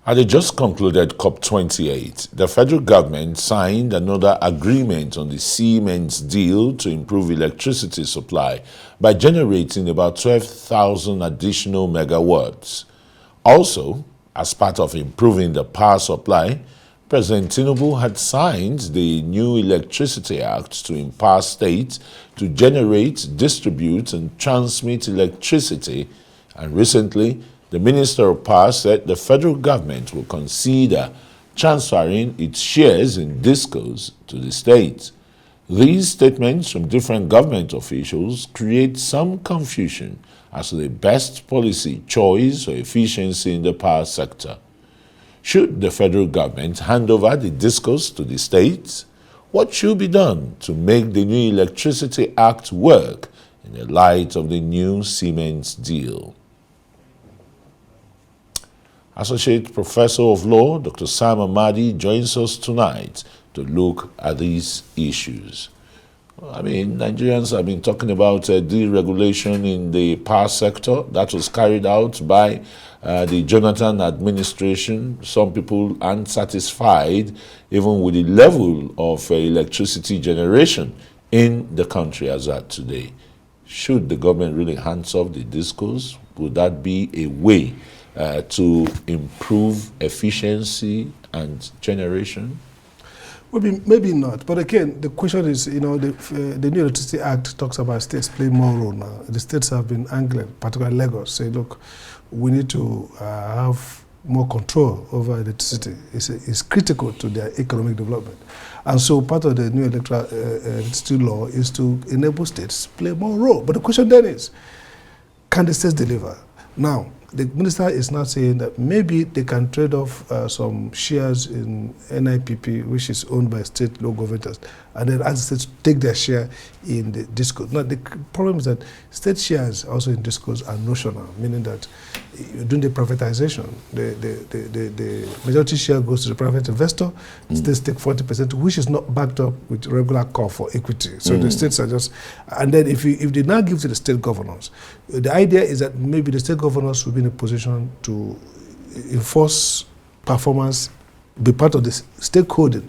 At the just concluded COP28, the federal government signed another agreement on the Siemens deal to improve electricity supply by generating about 12,000 additional megawatts. Also, as part of improving the power supply, President Tinubu had signed the new Electricity Act to empower states to generate, distribute, and transmit electricity, and recently, the Minister of Power said the federal government will consider transferring its shares in DISCOs to the states. These statements from different government officials create some confusion as to the best policy choice for efficiency in the power sector. Should the federal government hand over the DISCOs to the states? What should be done to make the new Electricity Act work in the light of the new Siemens deal? Associate Professor of Law, Dr. Sam Amadi, joins us tonight to look at these issues. I mean, Nigerians have been talking about deregulation in the power sector that was carried out by the Jonathan administration. Some people aren't satisfied even with the level of electricity generation in the country as at today. Should the government really hands off the DISCOs? Would that be a way to improve efficiency and generation? Maybe not. But again, the question is, the new Electricity Act talks about states playing more role now. The states have been angling, particularly Lagos, say, look, we need to have more control over electricity. It's critical to their economic development. And so part of the new electricity law is to enable states to play more role. But the question then is, can the states deliver? Now, the minister is now saying that maybe they can trade off some shares in NIPP, which is owned by state local governments, and then ask the states to take their share in the DISCO. Now, the problem is that state shares also in DISCOs are notional, meaning that during the privatization, the majority share goes to the private investor, states take 40%, which is not backed up with regular call for equity. So the states are just, and then if they now give to the state governors, the idea is that maybe the state governors will be in a position to enforce performance, be part of the stakeholding.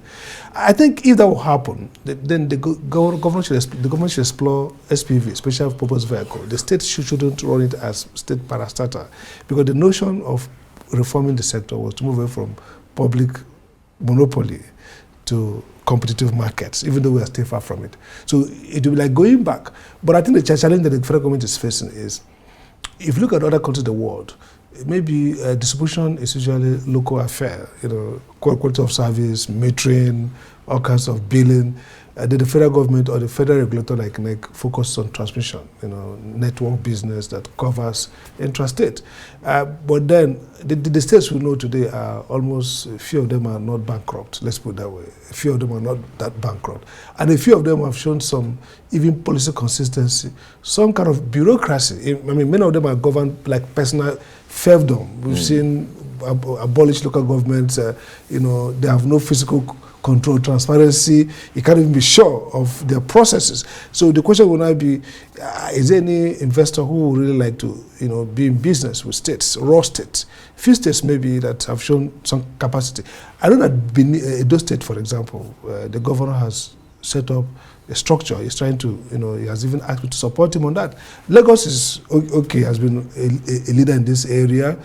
I think if that will happen, then the government should explore SPV, special purpose vehicle. The state shouldn't run it as state parastatal, because the notion of reforming the sector was to move away from public monopoly to competitive markets, even though we are still far from it. So it will be like going back. But I think the challenge that the federal government is facing is, if you look at other countries in the world, maybe distribution is usually local affair, quality of service, metering, all kinds of billing. Then the federal government or the federal regulator like NEC focus on transmission, network business that covers intrastate. But then the states we know today are almost, a few of them are not bankrupt, let's put it that way. A few of them are not that bankrupt. And a few of them have shown some even policy consistency, some kind of bureaucracy. I mean, many of them are governed like personal fiefdom. We've seen abolish local governments, they have no physical control, transparency. You can't even be sure of their processes. So the question will now be, is there any investor who would really like to, be in business with states, raw states? Few states maybe that have shown some capacity. I know that Edo State, for example, the governor has set up a structure. He's trying to, he has even asked me to support him on that. Lagos is okay, has been a leader in this area.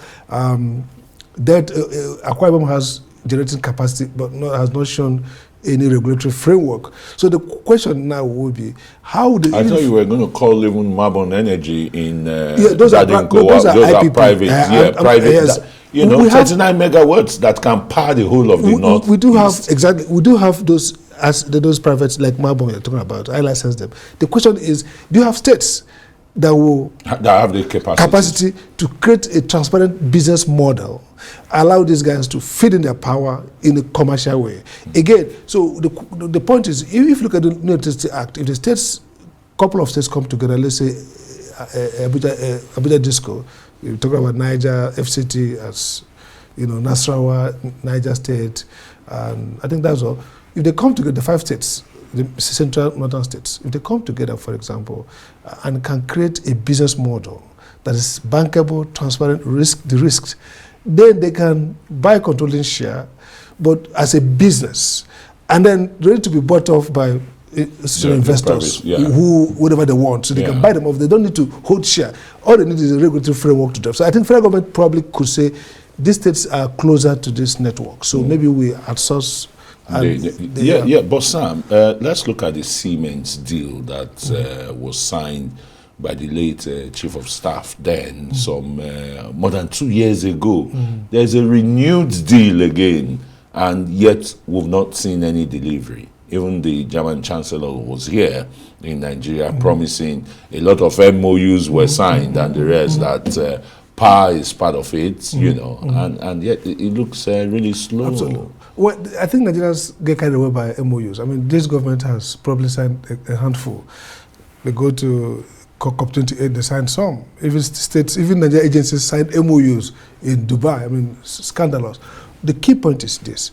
That Akwa Ibom has generating capacity, but has not shown any regulatory framework. So the question now would be, how do I thought you were going to call even Marbon Energy in those are private. Private. Yes. 39 megawatts that can power the whole of the north. We do have We do have those privates like Marbon you're talking about. I license them. The question is, do you have states that have the capacity to create a transparent business model, allow these guys to feed in their power in a commercial way? Again, so the point is, if you look at the New Electricity Act, if the states, couple of states come together, let's say Abuja Disco, you're talking about Niger, FCT as, Nasarawa, Niger State, and I think that's all. If they come together, the 5 states, the central northern states, if they come together, for example, and can create a business model that is bankable, transparent, the risks, then they can buy controlling share, but as a business, and then ready to be bought off by institutional investors who whatever they want, so they can buy them off. They don't need to hold share. All they need is a regulatory framework to drive. So I think federal government probably could say these states are closer to this network. So maybe we outsource. But Sam, let's look at the Siemens deal that was signed by the late chief of staff then, some more than 2 years ago. There's a renewed deal again, and yet we've not seen any delivery. Even the German Chancellor was here in Nigeria promising a lot of MOUs were signed and the rest that power is part of it, you know, and yet it looks really slow. Absolutely. Well, I think Nigerians get carried away by MOUs. I mean, this government has probably signed a handful. They go to COP28, they sign some. Even states, even Nigerian agencies signed MOUs in Dubai. I mean, scandalous. The key point is this.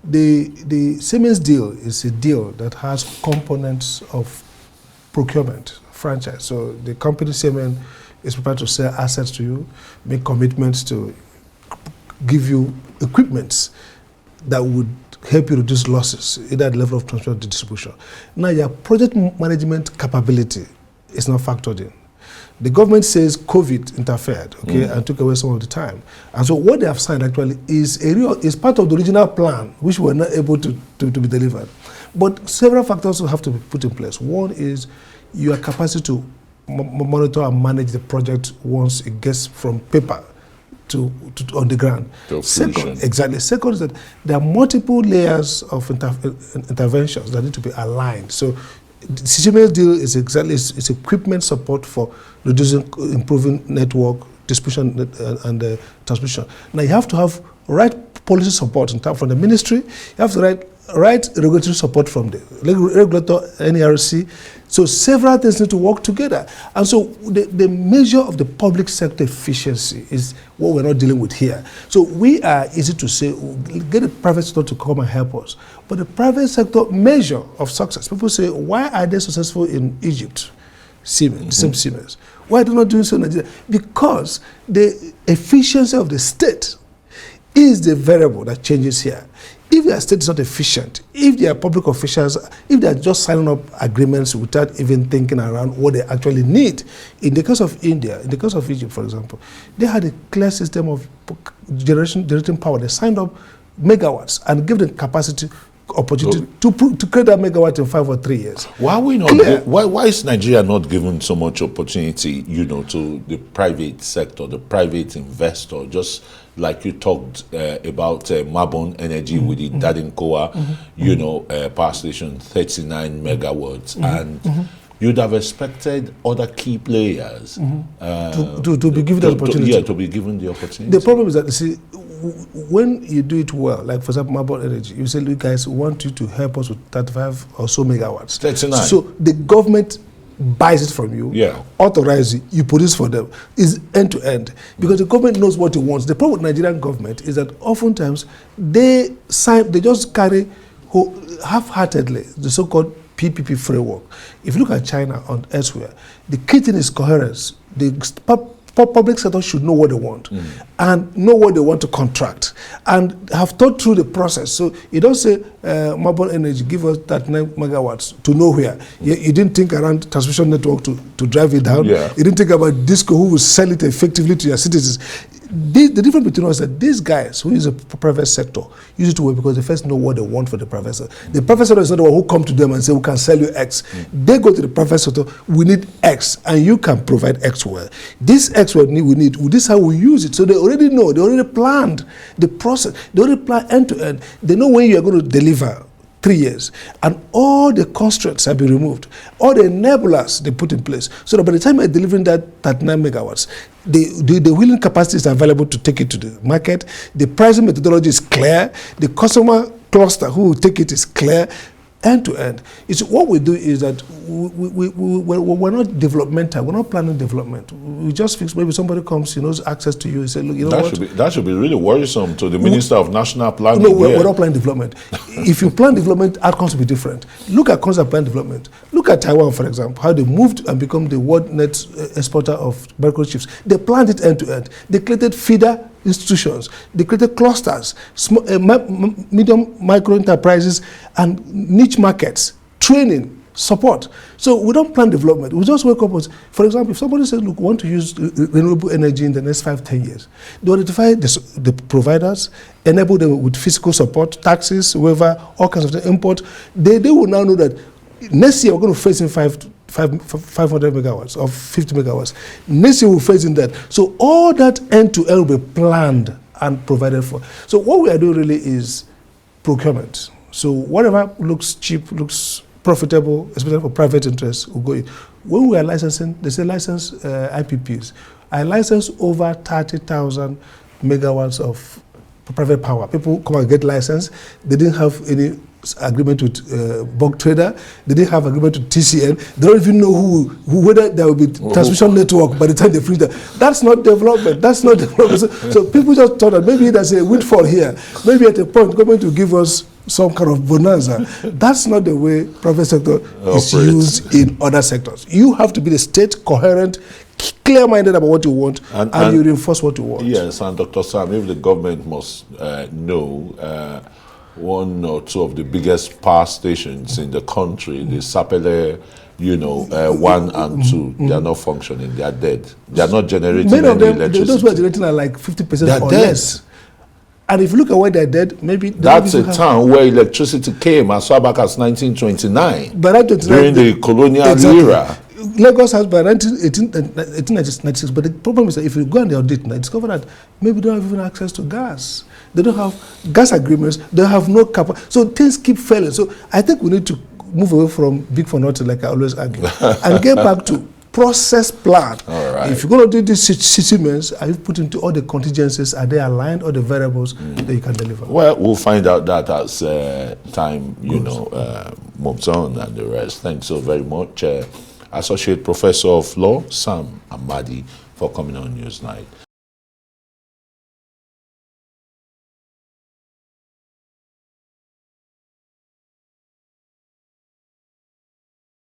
The Siemens deal is a deal that has components of procurement, franchise. So the company Siemens is prepared to sell assets to you, make commitments to give you equipments that would help you reduce losses, either at the level of transport or distribution. Now your project management capability is not factored in. The government says COVID interfered, and took away some of the time. And so what they have signed actually is part of the original plan, which were not able to be delivered. But several factors will have to be put in place. One is your capacity to monitor and manage the project once it gets from paper to on the ground. Second is that there are multiple layers of interventions that need to be aligned. So the Siemens deal is it's equipment support for improving network distribution and transmission. Now you have to have right policy support from the ministry. You have to right regulatory support from the regulator, NERC. So several things need to work together. And so the measure of the public sector efficiency is what we're not dealing with here. So we are easy to say, get the private sector to come and help us. But the private sector measure of success, people say, why are they successful in Egypt? Siemens, the same Siemens. Why are they not doing so in Nigeria? Because the efficiency of the state is the variable that changes here. If their state is not efficient, if their public officials, if they are just signing up agreements without even thinking around what they actually need. In the case of India, in the case of Egypt, for example, they had a clear system of generating power. They signed up megawatts and gave them capacity, opportunity to create that megawatt in 5 or 3 years. Why are we not? Why is Nigeria not given so much opportunity, to the private sector, the private investor? Just like you talked about Mabon Energy with the Dadinkoa, power station, 39 megawatts, and you'd have expected other key players to be given the opportunity. To be given the opportunity. The problem is that, you see, when you do it well, like for example, Mabon Energy, you say, look guys, we want you to help us with 35 or so megawatts. 39. So the government buys it from you, authorize it, you produce for them. Is end to end, because the government knows what it wants. The problem with Nigerian government is that oftentimes they just carry half-heartedly the so-called PPP framework. If you look at China and elsewhere, the key thing is coherence. The public sector should know what they want and know what they want to contract and have thought through the process. So you don't say, Mabon Energy, give us that 9 megawatts to nowhere. You didn't think around transmission network to drive it down. You didn't think about Disco, who will sell it effectively to your citizens. The difference between us is that these guys who use the private sector use it to work because they first know what they want for the private sector. The private sector is not the one who come to them and say, we can sell you X. They go to the private sector, we need X, and you can provide X well. This X we need, this is how we use it. So they already know, they already planned the process, they already plan end to end. They know when you are going to deliver. 3 years, and all the constraints have been removed, all the enablers they put in place, so that by the time you're delivering that 39 megawatts, the willing capacity is available to take it to the market, the pricing methodology is clear, the customer cluster who will take it is clear, end to end. It's what we do is that we're not developmental. We're not planning development. We just fix. Maybe somebody comes, access to you and say, look, you know what? That should be really worrisome to the Minister of National Planning. No, we're not planning development. If you plan development, outcomes will be different. Look at concept plan development. Look at Taiwan, for example, how they moved and become the world net exporter of microchips. They planned it end to end. They created feeder institutions. They created clusters, small, medium, micro enterprises, and niche markets, training, support. So we don't plan development. We just wake up with, for example, if somebody says, look, we want to use renewable energy in the next 5-10 years, they identify the providers, enable them with fiscal support, taxes, waiver, all kinds of things, import. They will now know that next year we're going to face in 500 megawatts or 50 megawatts. Next year we'll face in that. So all that end-to-end will be planned and provided for. So what we are doing really is procurement. So whatever looks cheap, looks profitable, especially for private interests, will go in. When we are licensing, they say license IPPs. I license over 30,000 megawatts of private power. People come and get licensed. They didn't have any agreement with bulk trader. They didn't have agreement with TCN. They don't even know whether there will be transmission network by the time they finish that. That's not development. That's not development. So people just thought that maybe there's a windfall here. Maybe at a point, government will give us some kind of bonanza. That's not the way private sector is used in other sectors. You have to be the state coherent, clear-minded about what you want, and you reinforce what you want. Yes, and Dr. Sam, if the government must know one or two of the biggest power stations in the country, the Sapele, 1 and 2, they are not functioning, they are dead. They are not generating many any of them, electricity. those who are generating are like 50% or dead. less. And if you look at why they're dead, maybe... That's a town where electricity came as far back as 1929, during the colonial era. Lagos has by 1896, but the problem is that if you go and they audit now, discover that maybe they don't have even access to gas. They don't have gas agreements, they have no capacity. So things keep failing. So I think we need to move away from big for nothing, like I always argue, and get back to process plan. All right. If you're going to do these citizens, are you put into all the contingencies? Are they aligned? All the variables that you can deliver? Well, we'll find out that as time, moves on and the rest. Thanks so very much, Associate Professor of Law, Sam Amadi, for coming on Newsnight.